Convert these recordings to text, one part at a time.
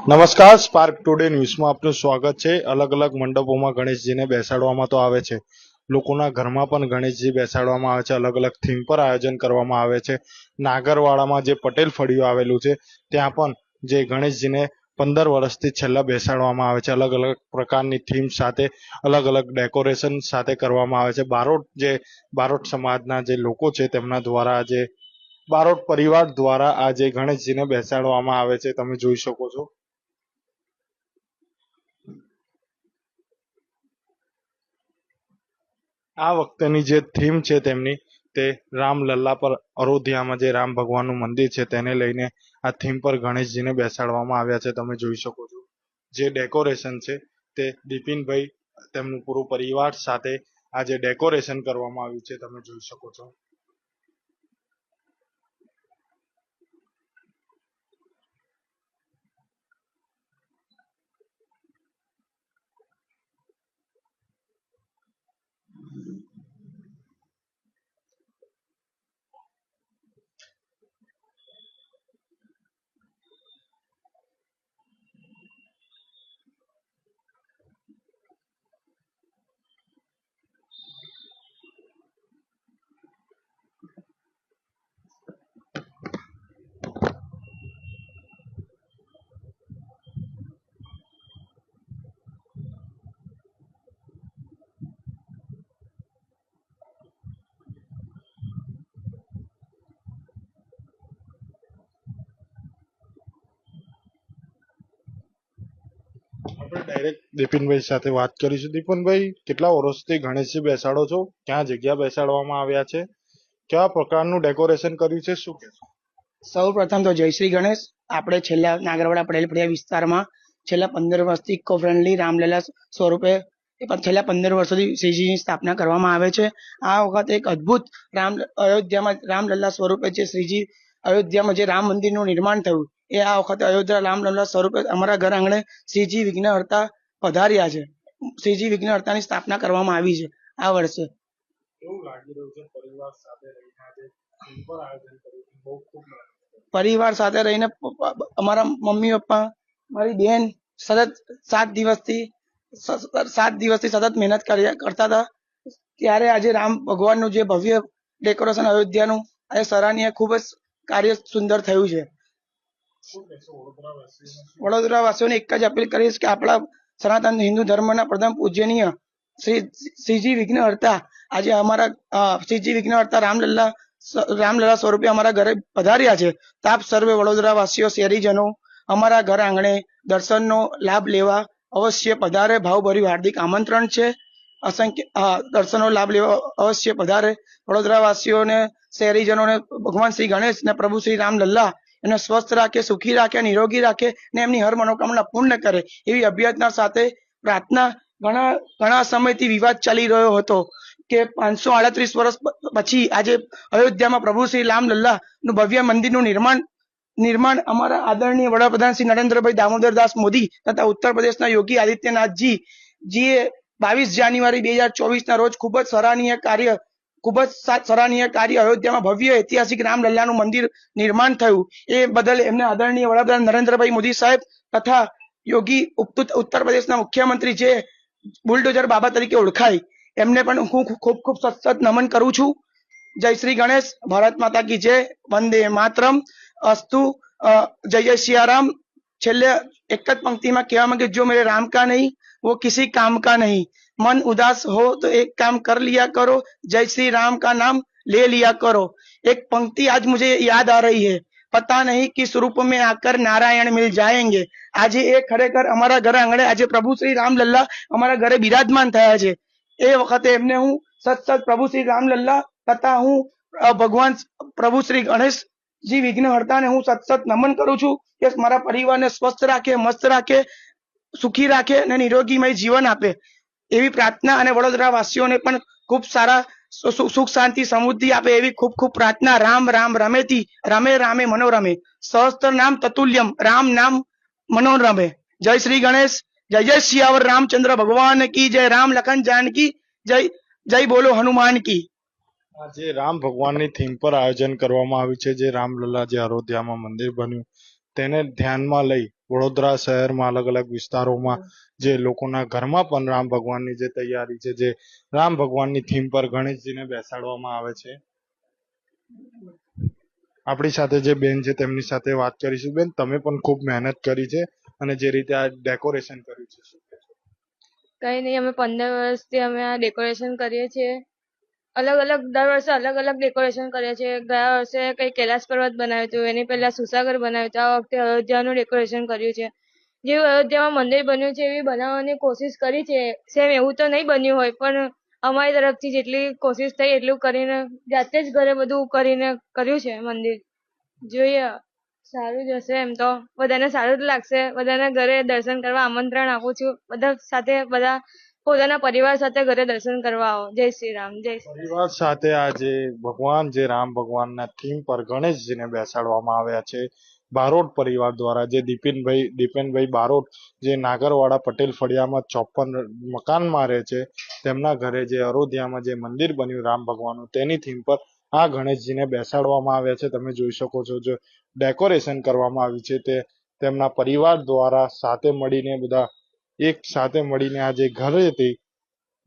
નમસ્કાર, spark today ન્યૂઝમાં આપનું સ્વાગત છે। અલગ અલગ મંડપોમાં ગણેશજીને બેસાડવામાં તો આવે છે, લોકોના ઘરમાં પણ ગણેશજી બેસાડવામાં આવે છે। અલગ અલગ થીમ પર આયોજન કરવામાં આવે છે। નાગરવાડામાં જે પટેલ ફળિયું આવેલું છે ત્યાં પણ જે ગણેશજીને 15 વર્ષથી છેલ્લા બેસાડવામાં આવે છે। અલગ અલગ પ્રકારની થીમ સાથે અલગ અલગ ડેકોરેશન સાથે કરવામાં આવે છે। બારોટ સમાજના જે લોકો છે તેમના દ્વારા બારોટ પરિવાર દ્વારા આ જે ગણેશજીને બેસાડવામાં આવે છે, તમે જોઈ શકો છો। આ વખતેની જે થીમ છે તેમની તે રામલલ્લા પર, અયોધ્યામાં જે રામ ભગવાનનું મંદિર છે તેને લઈને આ થીમ પર ગણેશજીને બેસાડવામાં આવ્યા છે, તમે જોઈ શકો છો। જે ડેકોરેશન છે તે બિપિનભાઈ તેમનું પૂરું પરિવાર સાથે આ જે ડેકોરેશન કરવામાં આવ્યું છે તમે જોઈ શકો છો। આપણે ડાયરેક્ટ બિપિનભાઈ સાથે વાત કરીશું। દીપનભાઈ, કેટલા વર્ષથી ગણેશજી બેસાડો છો? ક્યાં જગ્યા બેસાડવામાં આવ્યા છે? કેવા પ્રકારનું ડેકોરેશન કર્યું છે, શું કહેશો? સૌ પ્રથમ તો જય શ્રી ગણેશ। આપણે છેલ્લા નાગરવાડા પટેલ ફળિયા વિસ્તારમાં છેલ્લા 15 વર્ષથી ઇકો ફ્રેન્ડલી રામલલા સ્વરૂપે છેલ્લા 15 વર્ષોથી શ્રીજીની સ્થાપના કરવામાં આવે છે। આ વખતે એક અદ્ભુત અયોધ્યામાં રામલલ્લા સ્વરૂપે જે શ્રીજી અયોધ્યામાં જે રામ મંદિરનું નિર્માણ થયું એ આ વખતે અયોધ્યા રામલલ્લા સ્વરૂપે અમારા ઘર આંગણે શ્રીજી વિઘ્નહર્તા પધાર્યા છે। શ્રીજી વિઘ્નહર્તાની સ્થાપના કરવામાં આવી છે આ વર્ષે। કેવું લાગી રહ્યું છે પરિવાર સાથે રહીને આજે થીમ પર આયોજન કર્યું છે? બહુ ખૂબ પરિવાર સાથે રહીને અમારા મમ્મી પપ્પા, મારી બેન સતત 7 દિવસથી સતત મહેનત કરતા હતા, ત્યારે આજે રામ ભગવાનનું જે ભવ્ય ડેકોરેશન અયોધ્યાનું આજે સરાહનીય ખૂબ જ કાર્ય સુંદર થયું છે। વડોદરા વાસીઓને એક જ અપીલ કરીશ કે આપણા સનાતન હિન્દુ ધર્મના પ્રથમ પૂજનીય શ્રીજી વિઘ્નહર્તા આજે અમારા શ્રીજી વિઘ્નહર્તા રામલલ્લા સ્વરૂપે અમારા ઘરે પધાર્યા છે। તો આપ સર્વે વડોદરા વાસીઓ, શહેરીજનો અમારા ઘર આંગણે દર્શનનો લાભ લેવા અવશ્ય પધારે। ભાવભર્યું હાર્દિક આમંત્રણ છે। દર્શનનો લાભ લેવા અવશ્ય પધારે। વડોદરા વાસીઓને, શહેરીજનોને ભગવાન શ્રી ગણેશ ને પ્રભુ શ્રી રામલલ્લા એને સ્વસ્થ રાખે, સુખી રાખે, નિરોગી રાખે ને એમની હર મનોકામના પૂર્ણ કરે એવી અભ્યર્થના સાથે પ્રાર્થના। ઘણા સમયથી વિવાદ ચાલી રહ્યો હતો કે 538 વર્ષ પછી આજે અયોધ્યામાં પ્રભુ શ્રી રામલલ્લા નું ભવ્ય મંદિરનું નિર્માણ અમારા આદરણીય વડાપ્રધાન શ્રી નરેન્દ્રભાઈ દામોદરદાસ મોદી તથા ઉત્તર પ્રદેશના યોગી આદિત્યનાથજીએ 22 જાન્યુઆરી 2024 ના રોજ ખૂબ જ સરાહનીય કાર્ય અયોધ્યામાં ભવ્ય ઐતિહાસિક રામલલ્લાનું મંદિર નિર્માણ થયું એ બદલ એમને આદરણીય વડાપ્રધાન નરેન્દ્રભાઈ મોદી સાહેબ તથા યોગી ઉત્તર પ્રદેશના મુખ્યમંત્રી જે બુલડોઝર બાબા તરીકે ઓળખાય એમને પણ હું ખૂબ ખૂબ સતત નમન કરું છું। જય શ્રી ગણેશ। ભારત માતા કી જય। વંદે માતરમ। अस्तु। जय जय सिया राम। छेल्ले एक ज पंक्तिमां कहेवा मांगे जो मेरे राम का नहीं वो किसी काम का नहीं। मन उदास हो तो एक काम कर लिया करो, जय श्री राम का नाम ले लिया करो। एक पंक्ति आज मुझे याद आ रही है, पता नहीं किस रूप में आकर नारायण मिल जाएंगे। आज ए खरेखर अमारा घर आंगणे आज प्रभु श्री रामलल्ला अमारा घरे विराजमान थया छे। ए वखते एमने हूँ सत प्रभु श्री रामलल्ला तथा हूँ भगवान प्रभु श्री गणेश जी विघ्नहर्ता ने हूँ सत नमन करूं छूं कि मारा परिवार ने स्वस्थ राखे, मस्त राखे, सुखी राखे ने निरोगीमय जीवन आपे एवी प्रार्थना। अने वडोदरा वासीओने पण खूब सारा सुख शांति समृद्धि आपे एवी खूब खूब प्रार्थना। राम राम रमेति रमे रामे मनोरमे, सहस्त्र नाम ततुल्यम राम नाम मनोरमे। जय श्री गणेश। जय जय सियावर रामचंद्र भगवान की जय। राम लखन जानकी जय। जय बोलो हनुमान की। આજે રામ ભગવાનની થીમ પર આયોજન કરવામાં આવ્યું છે। જે રામલલ્લા જે અયોધ્યામાં મંદિર બન્યું તેને ધ્યાનમાં લઈ વડોદરા શહેરમાં અલગ અલગ વિસ્તારોમાં જે લોકોના ઘરમાં પણ રામ ભગવાનની જે તૈયારી છે, જે રામ ભગવાનની થીમ પર ગણેશજીને બેસાડવામાં આવે છે. આપણી સાથે જે બેન છે તેમની સાથે વાત કરીશું. બેન, તમે પણ ખૂબ મહેનત કરી છે અને જે રીતે આ ડેકોરેશન કર્યું છે, શું કહેશો? કઈ નહીં, અમે 15 વર્ષથી અમે આ ડેકોરેશન કરીએ છીએ. દર વર્ષે અલગ અલગ ડેકોરેશન કરીએ છીએ. ગયા વર્ષે કઈ કૈલાસ પર્વત બનાવ્યું હતું, એની પહેલા સુસાગર બનાવ્યું હતું. આ વખતે અયોધ્યાનું ડેકોરેશન કર્યું છે. જેવું અયોધ્યામાં મંદિર બન્યું છે એવી બનાવવાની કોશિશ કરી છે. સેમ એવું તો નહીં બન્યું હોય, પણ અમારી તરફથી જેટલી કોશિશ થઈ એટલું કરીને જાતે જ ઘરે બધું કરીને કર્યું છે મંદિર. જોઈએ, સારું જ હશે. એમ તો બધાને સારું જ લાગશે. બધાને ઘરે દર્શન કરવા આમંત્રણ આપું છું. બધા સાથે, બધા પોતાના પરિવાર સાથે ઘરે દર્શન કરવા આવો. જય શ્રી રામ. જય શ્રી રામ. પરિવાર સાથે આજે ભગવાન જે રામ ભગવાનના થીમ પર ગણેશજીને બેસાડવામાં આવ્યા છે. બારોટ પરિવાર દ્વારા, જે દીપેનભાઈ બારોટ, જે નાગરવાડા પટેલ ફળિયામાં 54 મકાનમાં રહે છે, તેમના ઘરે જે અયોધ્યામાં જે મંદિર બન્યું રામ ભગવાનનું, તેની થીમ પર આ ગણેશજીને બેસાડવામાં આવ્યા છે. તમે જોઈ શકો છો, જો ડેકોરેશન કરવામાં આવ્યું છે તે તેમના પરિવાર દ્વારા સાથે મળીને, બધા એક સાથે મળીને આ જે ઘર હતી,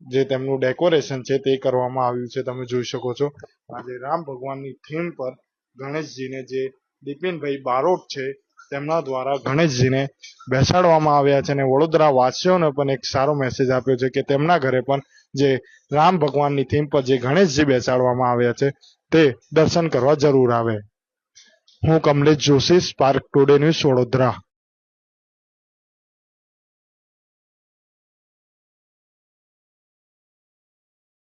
જે તેમનું ડેકોરેશન છે તે કરવામાં આવ્યું છે. તમે જોઈ શકો છો, આજે રામ ભગવાનની થીમ પર ગણેશજીને, જે દીપેનભાઈ બારોટ છે તેમના દ્વારા ગણેશજીને બેસાડવામાં આવ્યા છે. અને વડોદરા વાસીઓને પણ એક સારો મેસેજ આપ્યો છે કે તેમના ઘરે પણ જે રામ ભગવાનની થીમ પર જે ગણેશજી બેસાડવામાં આવ્યા છે તે દર્શન કરવા જરૂર આવે. હું Kamlesh Joshi, spark today news, Vadodara.